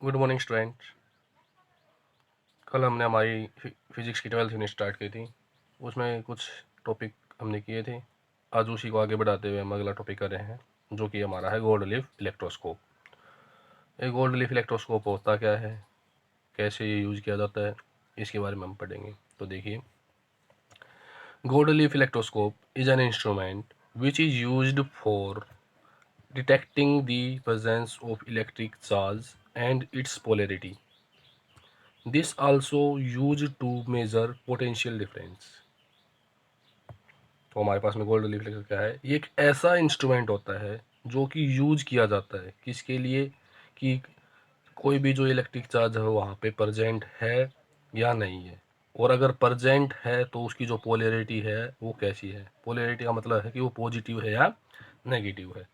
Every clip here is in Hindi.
Good morning student. कल हमने हमारी फिजिक्स की 12th यूनिट स्टार्ट की थी। उसमें कुछ टॉपिक हमने किए थे। आज उसी को आगे बढ़ाते हुए हम अगला टॉपिक कर रहे हैं, जो कि हमारा है गोल्ड लीफ इलेक्ट्रोस्कोप। ये गोल्ड लीफ इलेक्ट्रोस्कोप होता क्या है, कैसे ये यूज़ किया जाता है, इसके बारे में हम पढ़ेंगे। तो देखिए, gold leaf electroscope is an instrument which is used for detecting the presence of electric charge and its polarity. This also used to measure potential difference. तो हमारे पास में गोल्ड रिफ्लेक्टर क्या है? ये एक ऐसा इंस्ट्रूमेंट होता है जो कि यूज किया जाता है किसके लिए, कि कोई भी जो इलेक्ट्रिक चार्ज है वहाँ पे प्रजेंट है या नहीं है, और अगर प्रजेंट है तो उसकी जो पोलैरिटी है वो कैसी है। पोलैरिटी का मतलब है कि वो पॉजिटिव है या नेगेटिव है।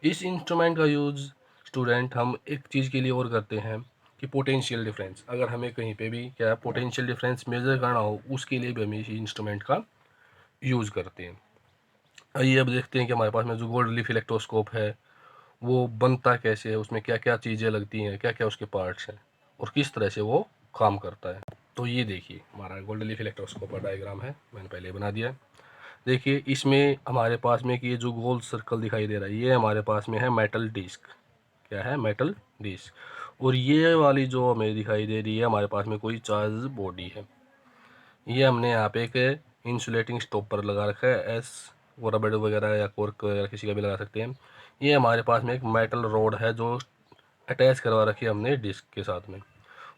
इस इंस्ट्रूमेंट का यूज स्टूडेंट हम एक चीज़ के लिए और करते हैं कि पोटेंशियल डिफरेंस, अगर हमें कहीं पे भी क्या पोटेंशियल डिफरेंस मेजर करना हो उसके लिए भी हम इस इंस्ट्रूमेंट का यूज़ करते हैं। आइए अब देखते हैं कि हमारे पास में जो गोल्ड लीफ इलेक्ट्रोस्कोप है वो बनता कैसे है, उसमें क्या क्या चीज़ें लगती हैं, क्या क्या उसके पार्ट्स हैं और किस तरह से वो काम करता है। तो ये देखिए, हमारा गोल्ड लीफ इलेक्ट्रोस्कोप का डायग्राम है, मैंने पहले बना दिया है। देखिए, इसमें हमारे पास में कि ये जो गोल सर्कल दिखाई दे रहा है ये हमारे पास में है मेटल डिस्क। क्या है? Metal disc. और ये वाली जो हमें दिखाई दे रही है हमारे पास में कोई चार्ज बॉडी है। ये हमने यहाँ पे एक इंसुलेटिंग स्टॉपर लगा रखा है, एस वो रबड़ वगैरह या कॉर्क वगैरह किसी का भी लगा सकते हैं। ये हमारे पास में एक मेटल रोड है जो अटैच करवा रखी है हमने डिस्क के साथ में।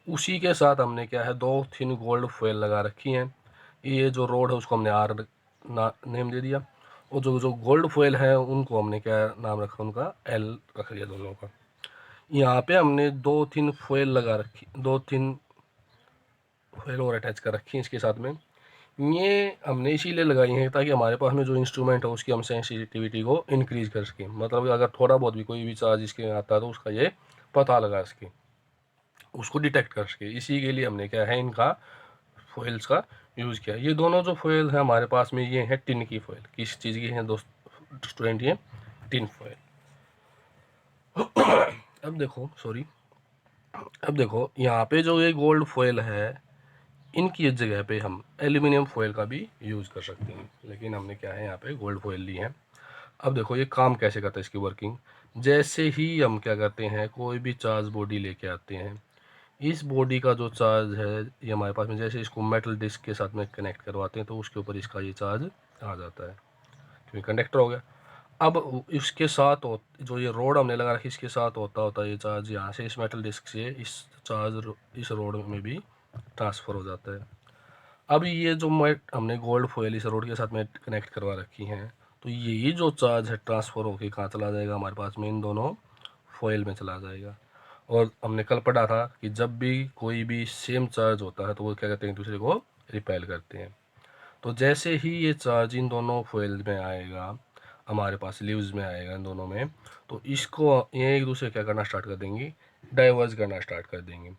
उसी के साथ हमने क्या है, दो थिन गोल्ड फॉयल लगा रखी हैं। ये जो रोड है उसको हमने आर नेम दे दिया, और जो जो गोल्ड फॉयल है उनको हमने क्या नाम रखा, उनका एल रख दिया दोनों का। यहाँ पे हमने दो थिन फॉयल लगा रखी, दो थिन फॉयल और अटैच कर रखी है इसके साथ में। ये हमने इसीलिए लगाई हैं ताकि हमारे पास में जो इंस्ट्रूमेंट है उसकी हम सेंसिटिविटी को इंक्रीज कर सकें। मतलब अगर थोड़ा बहुत भी कोई भी चार्ज इसके आता है तो उसका ये पता लगा सके, उसको डिटेक्ट कर सके। इसी के लिए हमने क्या है, इनका फॉइल्स का यूज़ किया। ये दोनों जो फॉइल है हमारे पास में ये है टिन की फॉइल। किस चीज़ की है दोस्त स्टूडेंट? ये टिन फॉइल। अब देखो, सॉरी, अब देखो यहाँ पे जो ये गोल्ड फॉइल है इनकी जगह पे हम एल्यूमिनियम फॉइल का भी यूज़ कर सकते हैं, लेकिन हमने क्या है यहाँ पे गोल्ड फॉइल ली है। अब देखो ये काम कैसे करता है इसकी वर्किंग। जैसे ही हम क्या करते हैं, कोई भी चार्ज बॉडी लेके आते हैं, इस बॉडी का जो चार्ज है ये हमारे पास में, जैसे इसको मेटल डिस्क के साथ में कनेक्ट करवाते हैं तो उसके ऊपर इसका ये चार्ज आ जाता है, क्योंकि कंडक्टर हो गया। अब इसके साथ जो ये रोड हमने लगा रखी इसके साथ होता होता ये चार्ज यहाँ से इस मेटल डिस्क से इस चार्ज इस रोड में भी ट्रांसफ़र हो जाता है। अब ये जो हमने गोल्ड फॉयल इस रोड के साथ में कनेक्ट करवा रखी हैं, तो यही जो चार्ज है ट्रांसफ़र होके कहाँ चला जाएगा, हमारे पास में इन दोनों फॉयल में चला जाएगा। और हमने कल पढ़ा था कि जब भी कोई भी सेम चार्ज होता है तो वो क्या करते हैं, एक दूसरे को रिपेल करते हैं। तो जैसे ही ये चार्ज इन दोनों फॉयल में आएगा, हमारे पास लीव्स में आएगा इन दोनों में, तो इसको ये एक दूसरे क्या करना स्टार्ट कर देंगे, डाइवर्ज करना स्टार्ट कर देंगे।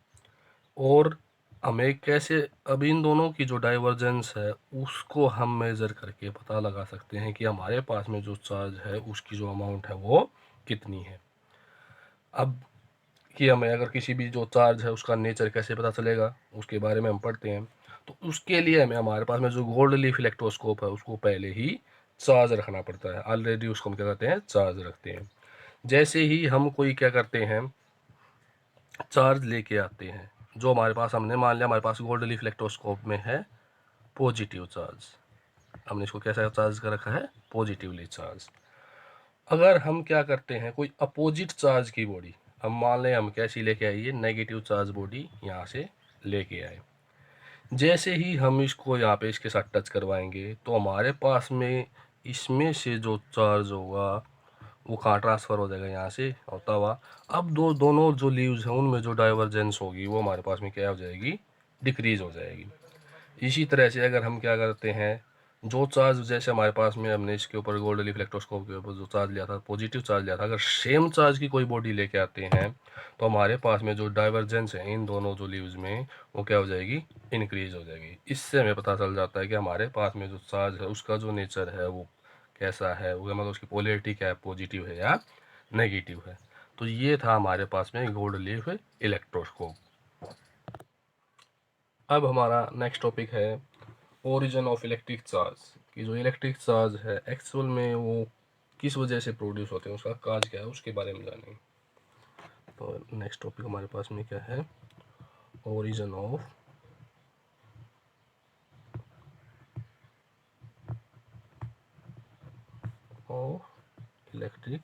और हमें कैसे, अब इन दोनों की जो डाइवर्जेंस है उसको हम मेज़र करके पता लगा सकते हैं कि हमारे पास में जो चार्ज है उसकी जो अमाउंट है वो कितनी है। अब कि हमें अगर किसी भी जो चार्ज है उसका नेचर कैसे पता चलेगा उसके बारे में हम पढ़ते हैं। तो उसके लिए हमें हमारे पास में जो गोल्ड लीफ इलेक्ट्रोस्कोप है उसको पहले ही चार्ज रखना पड़ता है। ऑलरेडी उसको हम क्या करते हैं, चार्ज रखते हैं। जैसे ही हम कोई क्या करते हैं, चार्ज लेके आते हैं, जो हमारे पास, हमने मान लिया हमारे पास गोल्ड लीफ इलेक्ट्रोस्कोप में है पॉजिटिव चार्ज, हमने इसको कैसा चार्ज कर रखा है, पॉजिटिवली चार्ज। अगर हम क्या करते हैं, कोई अपोजिट चार्ज की बॉडी, हम मान लें हम कैसी लेके आइए, नेगेटिव चार्ज बॉडी यहाँ से लेके आए। जैसे ही हम इसको यहाँ पे इसके साथ टच करवाएंगे तो हमारे पास में इसमें से जो चार्ज होगा वो कहाँ ट्रांसफ़र हो जाएगा, यहाँ से होता हुआ। अब दोनों जो लीव्स हैं उनमें जो डाइवर्जेंस होगी वो हमारे पास में क्या हो जाएगी, डिक्रीज हो जाएगी। इसी तरह से अगर हम क्या करते हैं, जो चार्ज जैसे हमारे पास में हमने इसके ऊपर गोल्ड लीफ इलेक्ट्रोस्कोप के ऊपर जो चार्ज लिया था, पॉजिटिव चार्ज लिया था, अगर सेम चार्ज की कोई बॉडी लेके आते हैं तो हमारे पास में जो डाइवर्जेंस है इन दोनों जो लीव्स में वो क्या हो जाएगी, इंक्रीज हो जाएगी। इससे हमें पता चल जाता है कि हमारे पास में जो चार्ज है उसका जो नेचर है वो कैसा है, वो मतलब उसकी पोलैरिटी क्या है, पॉजिटिव है या नेगेटिव है। तो ये था हमारे पास में गोल्ड लीफ इलेक्ट्रोस्कोप। अब हमारा नेक्स्ट टॉपिक है ओरिजिन ऑफ इलेक्ट्रिक चार्ज, कि जो इलेक्ट्रिक चार्ज है एक्चुअल में वो किस वजह से प्रोड्यूस होते हैं, उसका काज क्या है, उसके बारे में जानेंगे। तो नेक्स्ट टॉपिक हमारे पास में क्या है, origin of electric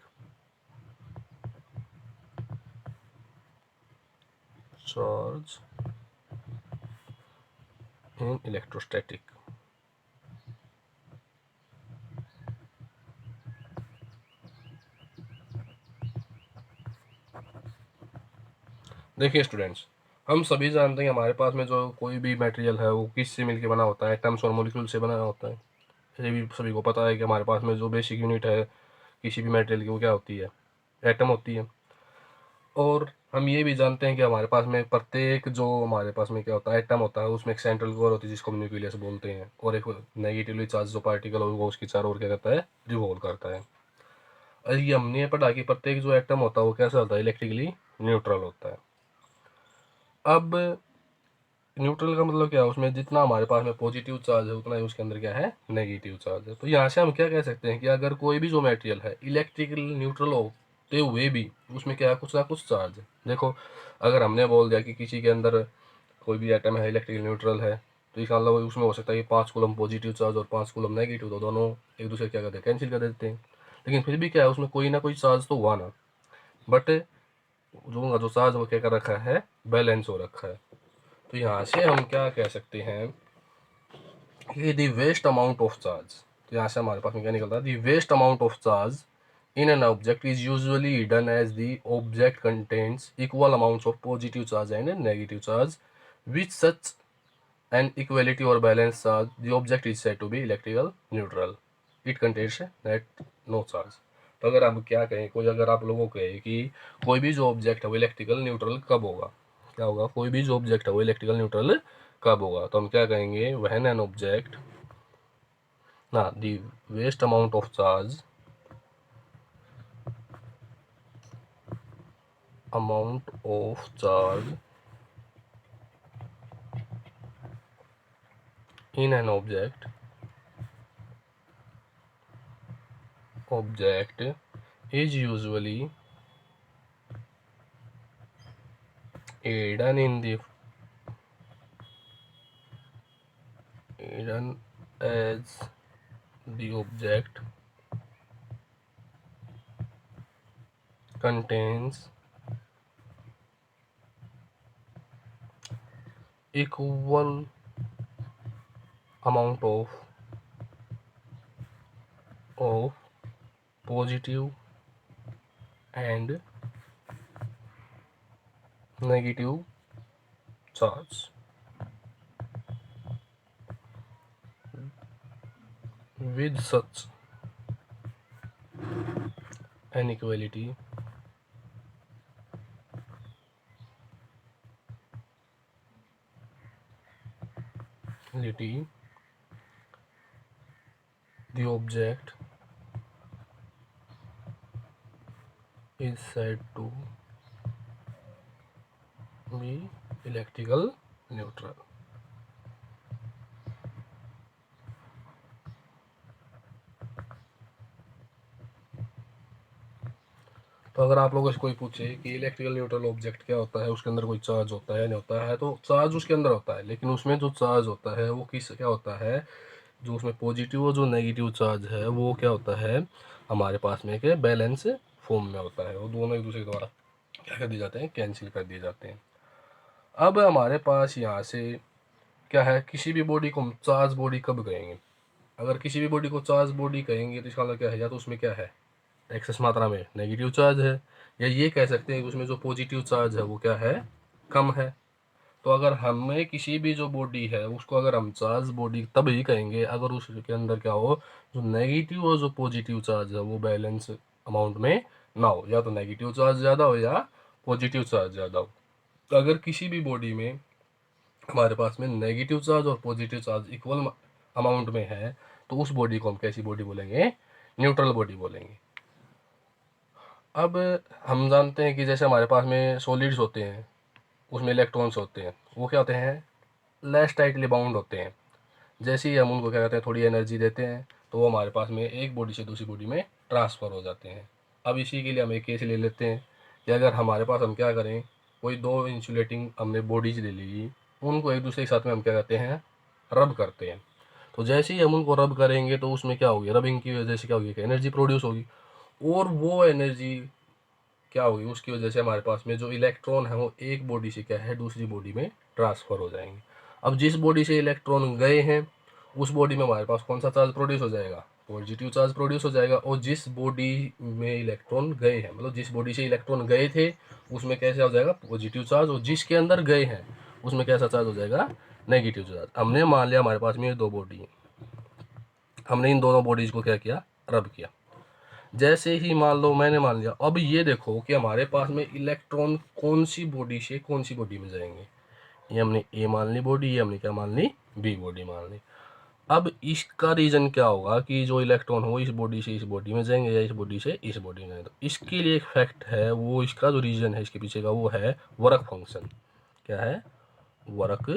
charge in electrostatic. देखिए स्टूडेंट्स, हम सभी जानते हैं कि हमारे पास में जो कोई भी मटेरियल है वो किस से मिलकर बना होता है, एटम्स और मॉलिक्यूल से बना होता है। ये भी सभी को पता है कि हमारे पास में जो बेसिक यूनिट है किसी भी मटेरियल की वो क्या होती है, एटम होती है। और हम ये भी जानते हैं कि हमारे पास में प्रत्येक जो हमारे पास में क्या होता है, एटम होता है, उसमें एक सेंट्रल कोर होती है जिसको हम न्यूक्लियस बोलते हैं, और एक नेगेटिवली चार्ज जो पार्टिकल होगा उसकी चारों ओर क्या करता है, रिवॉल्व करता है। और ये हमने पढ़ा कि प्रत्येक जो एटम होता है वो कैसा होता है, इलेक्ट्रिकली न्यूट्रल होता है। अब न्यूट्रल का मतलब क्या है, उसमें जितना हमारे पास में पॉजिटिव चार्ज है उतना ही उसके अंदर क्या है, नेगेटिव चार्ज है। तो यहाँ से हम क्या कह सकते हैं कि अगर कोई भी जो मटेरियल है इलेक्ट्रिकल न्यूट्रल होते हुए भी उसमें क्या है, कुछ ना कुछ चार्ज है। देखो, अगर हमने बोल दिया कि किसी के अंदर कोई भी एटम है इलेक्ट्रिकल न्यूट्रल है, तो इसका मतलब उसमें हो सकता है कि 5 कूलम पॉजिटिव चार्ज और 5 कूलम नेगेटिव, तो दोनों एक दूसरे क्या करते हैं, कैंसिल कर देते हैं। लेकिन फिर भी क्या है, उसमें कोई ना कोई चार्ज तो हुआ ना, बट जो चार्ज वो क्या कर रखा है, बैलेंस हो रखा है। तो यहाँ से हम क्या कह सकते हैं कि the waste amount of charge, तो यहाँ से हमारे पास में क्या निकलता है, the waste amount of charge in an object is usually hidden as the object contains equal amounts of positive charge and negative charge. With such an equality or balanced charge, the object is said to be electrical neutral. It contains net no charge. तो अगर हम क्या कहें, कोई अगर आप लोगों को कहे कि कोई भी जो ऑब्जेक्ट है वो इलेक्ट्रिकल न्यूट्रल कब होगा, क्या होगा, कोई भी जो ऑब्जेक्ट है वो इलेक्ट्रिकल न्यूट्रल कब होगा, तो हम क्या कहेंगे, व्हेन एन ऑब्जेक्ट ना the waste amount of charge in an object is usually hidden as the object contains equal amount of positive and negative charge. With such an equality, the object is said to be electrical neutral. तो अगर आप लोगों से कोई पूछे कि इलेक्ट्रिकल न्यूट्रल ऑब्जेक्ट क्या होता है, उसके अंदर कोई चार्ज होता है नहीं होता है, तो चार्ज उसके अंदर होता है, लेकिन उसमें जो चार्ज होता है वो किस क्या होता है, जो उसमें पॉजिटिव और जो नेगेटिव चार्ज है वो क्या होता है, हमारे पास में के बैलेंस फॉर्म में होता है, वो दोनों एक दूसरे के द्वारा क्या कर दिए जाते हैं, कैंसिल कर दिए जाते हैं। अब हमारे पास यहाँ से क्या है, किसी भी बॉडी को हम चार्ज बॉडी कब कहेंगे, अगर किसी भी बॉडी को चार्ज बॉडी कहेंगे तो इसका मतलब क्या है, या तो उसमें क्या है, एक्सेस मात्रा में नेगेटिव चार्ज है, या ये कह सकते हैं कि उसमें जो पॉजिटिव चार्ज है वो क्या है, कम है। तो अगर हमें किसी भी जो बॉडी है उसको अगर हम चार्ज बॉडी तब ही कहेंगे अगर उसके अंदर क्या हो, जो नेगेटिव और जो पॉजिटिव चार्ज है वो बैलेंस अमाउंट में ना हो, या तो नेगेटिव चार्ज ज़्यादा हो या पॉजिटिव चार्ज ज़्यादा हो। तो अगर किसी भी बॉडी में हमारे पास में नेगेटिव चार्ज और पॉजिटिव चार्ज इक्वल अमाउंट में है तो उस बॉडी को हम कैसी बॉडी बोलेंगे, न्यूट्रल बॉडी बोलेंगे। अब हम जानते हैं कि जैसे हमारे पास में सॉलिड्स होते हैं, उसमें इलेक्ट्रॉन्स होते हैं, वो क्या होते हैं, लेस टाइटली बाउंड होते हैं। जैसे ही हम उनको क्या कहते हैं, थोड़ी एनर्जी देते हैं, तो वो हमारे पास में एक बॉडी से दूसरी बॉडी में ट्रांसफ़र हो जाते हैं। अब इसी के लिए हम एक केस ले लेते हैं कि अगर हमारे पास, हम क्या करें, कोई दो इंसुलेटिंग हमने बॉडीज ले ली, उनको एक दूसरे के साथ में हम क्या कहते हैं, रब करते हैं। तो जैसे ही हम उनको रब करेंगे तो उसमें क्या होगी, रबिंग की वजह से क्या होगी, एनर्जी प्रोड्यूस होगी, और वो एनर्जी क्या होगी, उसकी वजह से हमारे पास में जो इलेक्ट्रॉन है वो एक बॉडी से क्या है, दूसरी बॉडी में ट्रांसफ़र हो जाएंगे। अब जिस बॉडी से इलेक्ट्रॉन गए हैं उस बॉडी में हमारे पास कौन सा चार्ज प्रोड्यूस हो जाएगा, पॉजिटिव चार्ज प्रोड्यूस हो जाएगा। और जिस बॉडी में इलेक्ट्रॉन गए हैं, मतलब जिस बॉडी से इलेक्ट्रॉन गए थे, उसमें कैसे हो जाएगा, पॉजिटिव चार्ज। और जिसके अंदर गए हैं उसमें कैसा चार्ज हो जाएगा, नेगेटिव चार्ज। हमने मान लिया हमारे पास में ये दो बॉडी है, हमने इन दोनों बॉडीज को क्या किया, रब किया। जैसे ही मान लो मैंने मान लिया, अब ये देखो कि हमारे पास में इलेक्ट्रॉन कौन सी बॉडी से कौन सी बॉडी में जाएंगे। ये हमने ए मान ली बॉडी, ये हमने क्या मान ली, बी बॉडी मान ली। अब इसका रीजन क्या होगा कि जो इलेक्ट्रॉन हो इस बॉडी से इस बॉडी में जाएंगे या इस बॉडी से इस बॉडी में जाएंगे। तो इसके लिए एक फैक्ट है, वो इसका जो रीजन है इसके पीछे का, वो है वर्क फंक्शन। क्या है, वर्क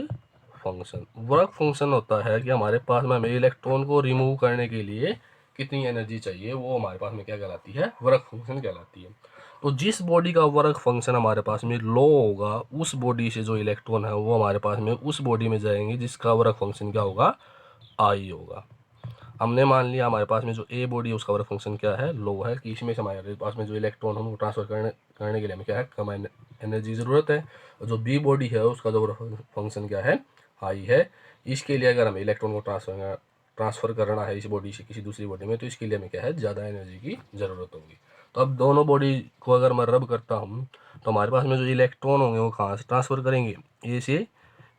फंक्शन। वर्क फंक्शन होता है कि हमारे पास में हमें इलेक्ट्रॉन को रिमूव करने के लिए कितनी एनर्जी चाहिए, वो हमारे पास में क्या कहलाती है, वर्क फंक्शन कहलाती है। तो जिस बॉडी का वर्क फंक्शन हमारे पास में लो होगा, उस बॉडी से जो इलेक्ट्रॉन है वो हमारे पास में उस बॉडी में जाएंगे जिसका वर्क फंक्शन क्या होगा, आई होगा। हमने मान लिया हमारे पास में जो ए बॉडी है उसका वर्क फंक्शन क्या है, लो है, कि इसमें से हमारे पास में जो इलेक्ट्रॉन है वो ट्रांसफर करने के लिए हमें क्या है, कम एनर्जी ज़रूरत है। और जो बी बॉडी है उसका जो वर्क फंक्शन क्या है, हाई है। इसके लिए अगर हमें इलेक्ट्रॉन को ट्रांसफ़र करना है इस बॉडी से किसी दूसरी बॉडी में, तो इसके लिए हमें क्या है, ज़्यादा एनर्जी की ज़रूरत होगी। तो अब दोनों बॉडी को अगर मैं रब करता हूँ तो हमारे पास में जो इलेक्ट्रॉन होंगे वो कहाँ से ट्रांसफ़र करेंगे, ए से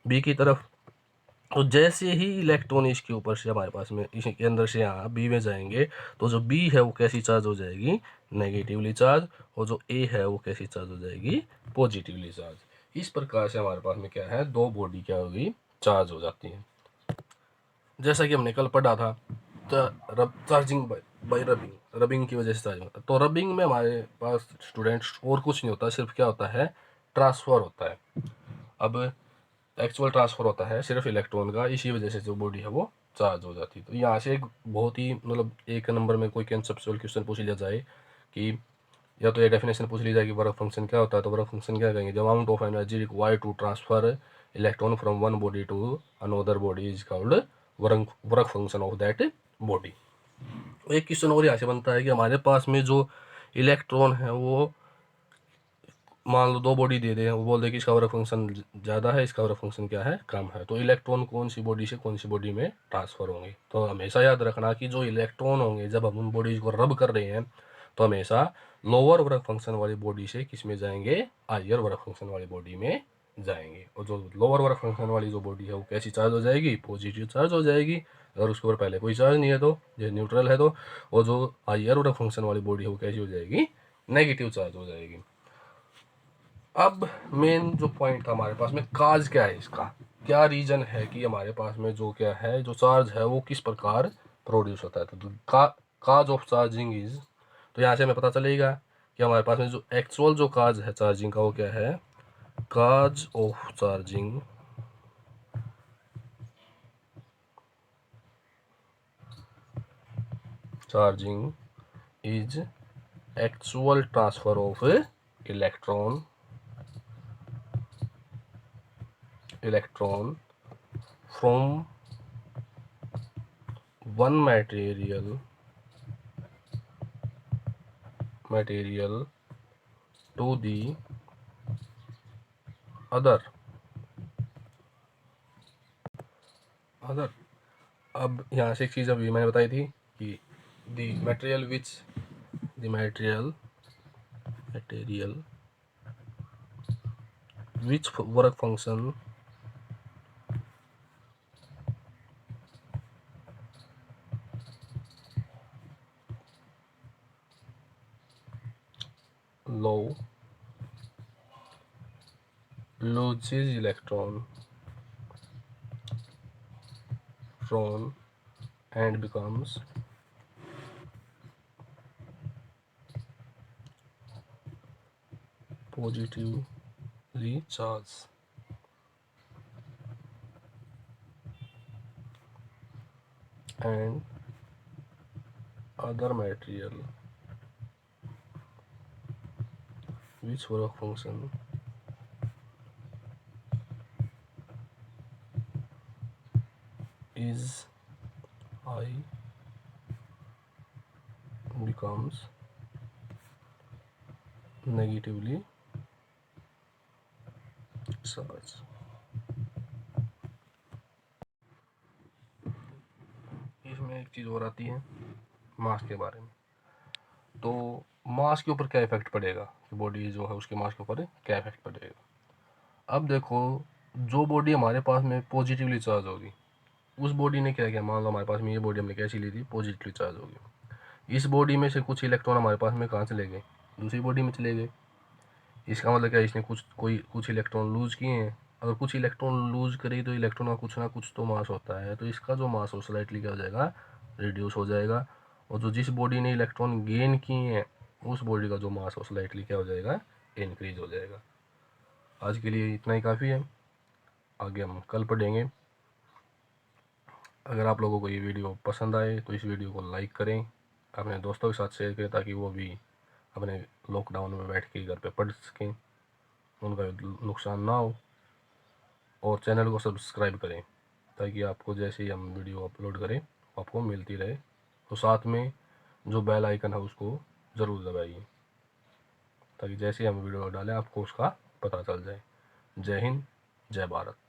बी की तरफ। तो जैसे ही इलेक्ट्रॉन इसके ऊपर से हमारे पास में इसके अंदर से यहाँ बी में जाएंगे, तो जो बी है वो कैसी चार्ज हो जाएगी, नेगेटिवली चार्ज। और जो ए है वो कैसी चार्ज हो जाएगी, पॉजिटिवली चार्ज। इस प्रकार से हमारे पास में क्या है, दो बॉडी क्या होगी, चार्ज हो जाती है। जैसा कि हमने कल पढ़ा था, तो चार्जिंग बाय रबिंग, रबिंग की वजह से चार्जिंग होता है। तो रबिंग में हमारे पास स्टूडेंट्स और कुछ नहीं होता, सिर्फ क्या होता है, ट्रांसफ़र होता है। अब एक्चुअल ट्रांसफ़र होता है सिर्फ इलेक्ट्रॉन का, इसी वजह से जो बॉडी है वो चार्ज हो जाती है। तो यहाँ से एक बहुत ही, मतलब एक नंबर में कोई कंसेप्चुअल क्वेश्चन पूछ लिया जाए कि, या तो ये डेफिनेशन पूछ ली जाए कि वर्क फंक्शन क्या होता है, तो वर्क फंक्शन क्या कहेंगे, the amount of energy required to transfer electron from one body to another body is called work function of that body. एक क्वेश्चन और यहाँ से बनता है कि हमारे पास में जो इलेक्ट्रॉन है वो, मान लो दो बॉडी दे दें, वो बोल दे कि इसका वर्क फंक्शन ज़्यादा है, इसका वर्क फंक्शन क्या है, कम है, तो इलेक्ट्रॉन कौन सी बॉडी से कौन सी बॉडी में ट्रांसफ़र होंगे। तो हमेशा याद रखना कि जो इलेक्ट्रॉन होंगे जब हम उन बॉडीज़ को रब कर रहे हैं, तो हमेशा लोअर वर्क फंक्शन वाली बॉडी से किस में जाएंगे, हायर वर्क फंक्शन वाली बॉडी में जाएंगे। और जो लोअर वर्क फंक्शन वाली जो बॉडी है वो कैसी चार्ज हो जाएगी, पॉजिटिव चार्ज हो जाएगी। अगर उसके ऊपर पहले कोई चार्ज नहीं है तो, ये न्यूट्रल है तो। और जो हायर वर्क फंक्शन वाली बॉडी है वो कैसी हो जाएगी, नेगेटिव चार्ज हो जाएगी। अब मेन जो पॉइंट था हमारे पास में, काज क्या है इसका, क्या रीजन है कि हमारे पास में जो क्या है, जो चार्ज है वो किस प्रकार प्रोड्यूस होता है। तो काज ऑफ चार्जिंग इज, तो यहाँ से हमें पता चलेगा कि हमारे पास में जो एक्चुअल जो काज है चार्जिंग का वो क्या है, cause of charging is actual transfer of electron from one material to the other। अब यहाँ से एक चीज़ अभी मैंने बताई थी कि the material which work function low loses electron from and becomes positively charged and other material which work function is high becomes negatively charged। इसमें एक चीज़ और आती है मास के बारे में। तो मास के ऊपर क्या इफेक्ट पड़ेगा कि बॉडी जो है उसके मास के ऊपर क्या इफेक्ट पड़ेगा। अब देखो, जो बॉडी हमारे पास में पॉजिटिवली चार्ज होगी, उस बॉडी ने क्या किया, मान लो हमारे पास में ये बॉडी हमने कैसी ली थी, पॉजिटिवली चार्ज होगी। इस बॉडी में से कुछ इलेक्ट्रॉन हमारे पास में कहाँ चले गए, दूसरी बॉडी में चले गए। इसका मतलब क्या, इसने कुछ इलेक्ट्रॉन लूज किए हैं। अगर कुछ इलेक्ट्रॉन लूज करेगी तो इलेक्ट्रॉन का कुछ ना कुछ तो मास होता है, तो इसका जो मास हो स्लाइटली क्या हो जाएगा, रिड्यूस हो जाएगा। और जो जिस बॉडी ने इलेक्ट्रॉन गेन किए हैं उस बॉडी का जो मास हो स्लाइटली क्या हो जाएगा, इंक्रीज हो जाएगा। आज के लिए इतना ही काफ़ी है, आगे हम कल पढ़ेंगे। अगर आप लोगों को ये वीडियो पसंद आए तो इस वीडियो को लाइक करें, अपने दोस्तों के साथ शेयर करें ताकि वो भी अपने लॉकडाउन में बैठ के घर पे पढ़ सकें, उनका नुकसान ना हो। और चैनल को सब्सक्राइब करें ताकि आपको जैसे ही हम वीडियो अपलोड करें आपको मिलती रहे। तो साथ में जो बेल आइकन है उसको ज़रूर दबाइए ताकि जैसे ही हम वीडियो डालें आपको उसका पता चल जाए। जय हिंद, जय भारत।